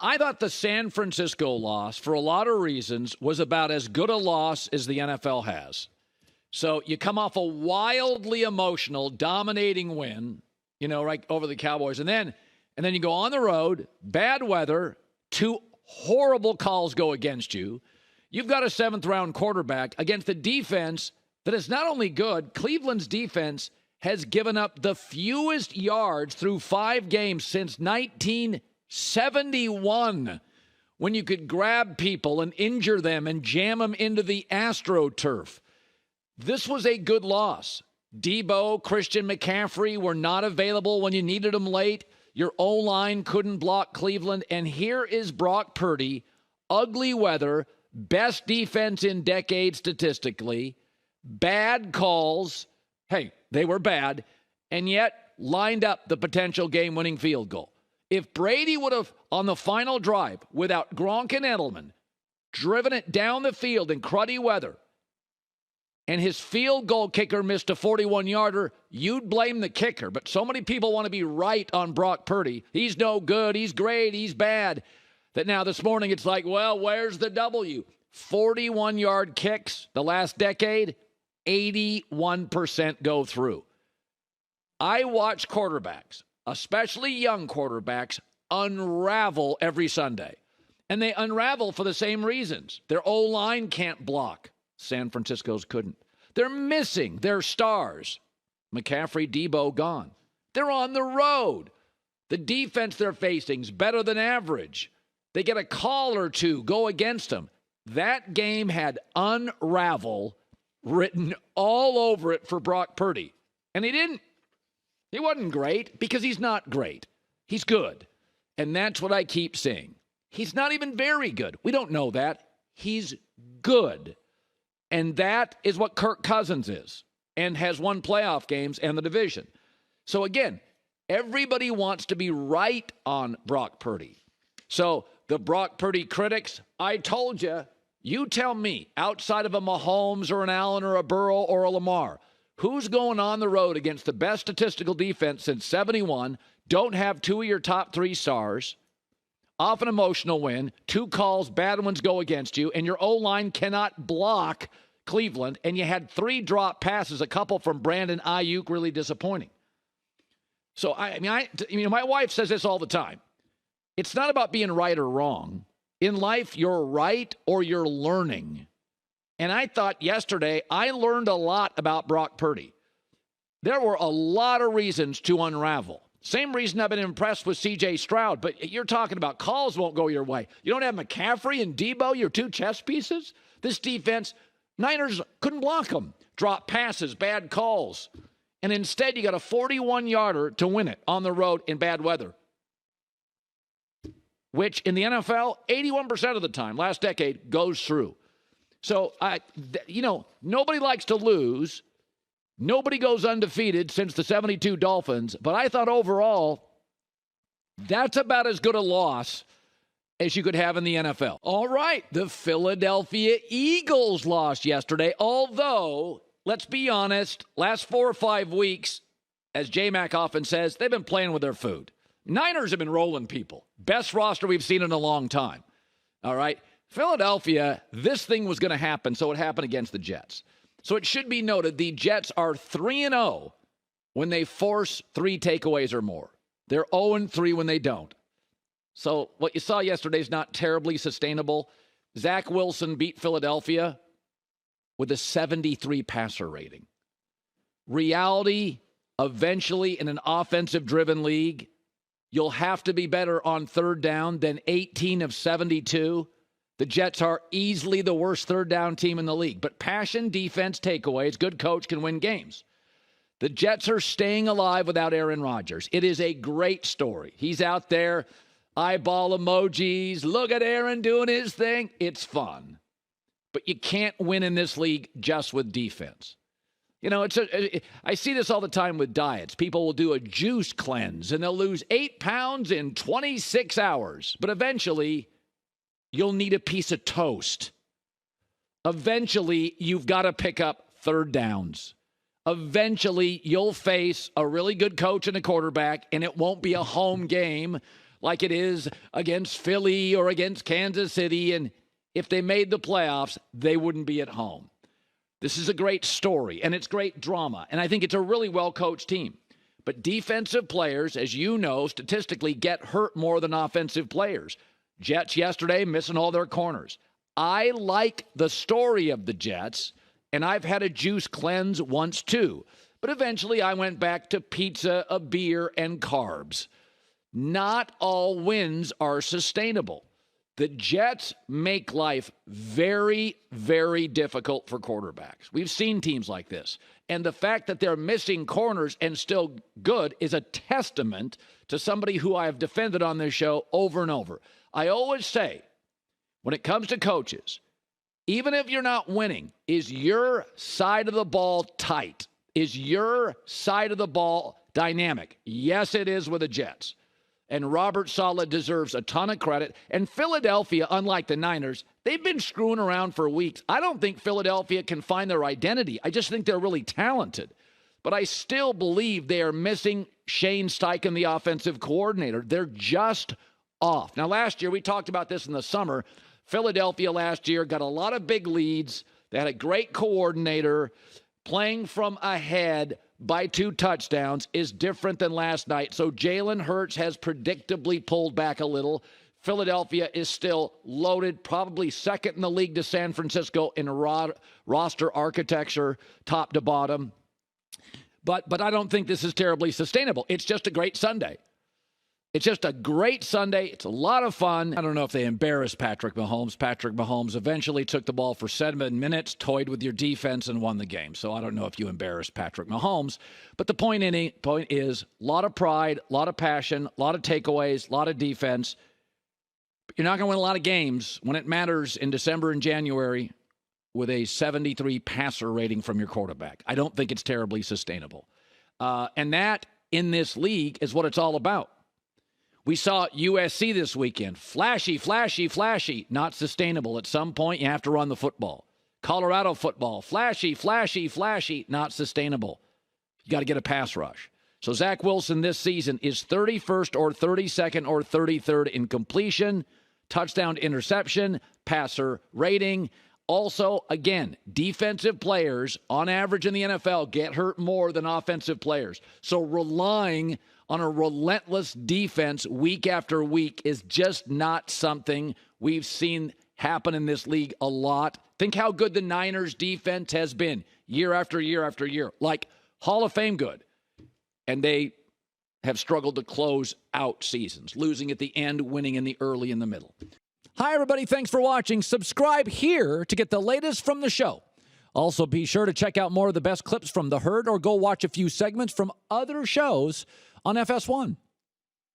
I thought the San Francisco loss, for a lot of reasons, was about as good a loss as the NFL has. So you come off a wildly emotional, dominating win, right over the Cowboys. And then you go on the road, bad weather, 2 horrible calls go against you. You've got a 7th-round quarterback against a defense that is not only good, Cleveland's defense has given up the fewest yards through 5 games since 1971, when you could grab people and injure them and jam them into the AstroTurf. This was a good loss. Deebo, Christian McCaffrey were not available when you needed them late. Your O-line couldn't block Cleveland. And here is Brock Purdy, ugly weather, best defense in decades statistically, bad calls. Hey, they were bad, and yet lined up the potential game-winning field goal. If Brady would have, on the final drive, without Gronk and Edelman, driven it down the field in cruddy weather, and his field goal kicker missed a 41-yarder, you'd blame the kicker. But so many people want to be right on Brock Purdy. He's no good. He's great. He's bad. That now this morning it's like, well, where's the W? 41-yard kicks the last decade, 81% go through. I watch quarterbacks, especially young quarterbacks, unravel every Sunday. And they unravel for the same reasons. Their O-line can't block. San Francisco's couldn't. They're missing their stars. McCaffrey, Deebo, gone. They're on the road. The defense they're facing is better than average. They get a call or two, go against them. That game had unravel written all over it for Brock Purdy. And he didn't. He wasn't great because he's not great. He's good. And that's what I keep saying. He's not even very good. We don't know that. He's good. And that is what Kirk Cousins is and has won playoff games and the division. So again, everybody wants to be right on Brock Purdy. So the Brock Purdy critics, I told you, you tell me, outside of a Mahomes or an Allen or a Burrow or a Lamar, who's going on the road against the best statistical defense since 71, don't have 2 of your top 3 stars, off an emotional win, 2 calls, bad ones go against you, and your O-line cannot block Cleveland, and you had 3 drop passes, a couple from Brandon Ayuk, really disappointing. So, my wife says this all the time. It's not about being right or wrong. In life, you're right or you're learning. And I thought yesterday I learned a lot about Brock Purdy. There were a lot of reasons to unravel. Same reason I've been impressed with C.J. Stroud, but you're talking about calls won't go your way. You don't have McCaffrey and Deebo, your 2 chess pieces? This defense, Niners couldn't block them. Drop passes, bad calls. And instead, you got a 41-yarder to win it on the road in bad weather, which in the NFL, 81% of the time, last decade, goes through. So, nobody likes to lose. Nobody goes undefeated since the 72 Dolphins. But I thought overall, that's about as good a loss as you could have in the NFL. All right, the Philadelphia Eagles lost yesterday. Although, let's be honest, last 4 or 5 weeks, as J-Mac often says, they've been playing with their food. Niners have been rolling people. Best roster we've seen in a long time. All right. Philadelphia, this thing was going to happen, so it happened against the Jets. So it should be noted, the Jets are 3-0 when they force 3 takeaways or more. They're 0-3 when they don't. So what you saw yesterday is not terribly sustainable. Zach Wilson beat Philadelphia with a 73 passer rating. Reality, eventually in an offensive-driven league, you'll have to be better on 3rd down than 18 of 72. The Jets are easily the worst 3rd down team in the league. But passion, defense, takeaways, good coach can win games. The Jets are staying alive without Aaron Rodgers. It is a great story. He's out there, eyeball emojis, look at Aaron doing his thing. It's fun. But you can't win in this league just with defense. I see this all the time with diets. People will do a juice cleanse, and they'll lose 8 pounds in 26 hours. But eventually, you'll need a piece of toast. Eventually, you've got to pick up 3rd downs. Eventually, you'll face a really good coach and a quarterback, and it won't be a home game like it is against Philly or against Kansas City. And if they made the playoffs, they wouldn't be at home. This is a great story, and it's great drama. And I think it's a really well-coached team. But defensive players, as you know, statistically get hurt more than offensive players. Jets yesterday missing all their corners. I like the story of the Jets, and I've had a juice cleanse once too. But eventually I went back to pizza, a beer, and carbs. Not all wins are sustainable. The Jets make life very, very difficult for quarterbacks. We've seen teams like this. And the fact that they're missing corners and still good is a testament to somebody who I have defended on this show over and over. I always say, when it comes to coaches, even if you're not winning, is your side of the ball tight? Is your side of the ball dynamic? Yes, it is with the Jets. And Robert Saleh deserves a ton of credit. And Philadelphia, unlike the Niners, they've been screwing around for weeks. I don't think Philadelphia can find their identity. I just think they're really talented. But I still believe they are missing Shane Steichen, the offensive coordinator. They're just off. Now, last year, we talked about this in the summer. Philadelphia last year got a lot of big leads. They had a great coordinator. Playing from ahead by 2 touchdowns is different than last night. So Jalen Hurts has predictably pulled back a little. Philadelphia is still loaded, probably second in the league to San Francisco in roster architecture, top to bottom. But I don't think this is terribly sustainable. It's just a great Sunday. It's just a great Sunday. It's a lot of fun. I don't know if they embarrassed Patrick Mahomes. Patrick Mahomes eventually took the ball for 7 minutes, toyed with your defense, and won the game. So I don't know if you embarrassed Patrick Mahomes. But the point is, a lot of pride, a lot of passion, a lot of takeaways, a lot of defense. But you're not going to win a lot of games when it matters in December and January with a 73 passer rating from your quarterback. I don't think it's terribly sustainable. And that, in this league, is what it's all about. We saw USC this weekend. Flashy, flashy, flashy. Not sustainable. At some point, you have to run the football. Colorado football. Flashy, flashy, flashy. Not sustainable. You got to get a pass rush. So Zach Wilson this season is 31st or 32nd or 33rd in completion, touchdown to interception, passer rating. Also, again, defensive players on average in the NFL get hurt more than offensive players. So relying on a relentless defense week after week is just not something we've seen happen in this league a lot. Think how good the Niners defense has been year after year after year, like Hall of Fame good. And they have struggled to close out seasons, losing at the end, winning in the early and the middle. Hi, everybody. Thanks for watching. Subscribe here to get the latest from the show. Also, be sure to check out more of the best clips from The Herd or go watch a few segments from other shows on FS1.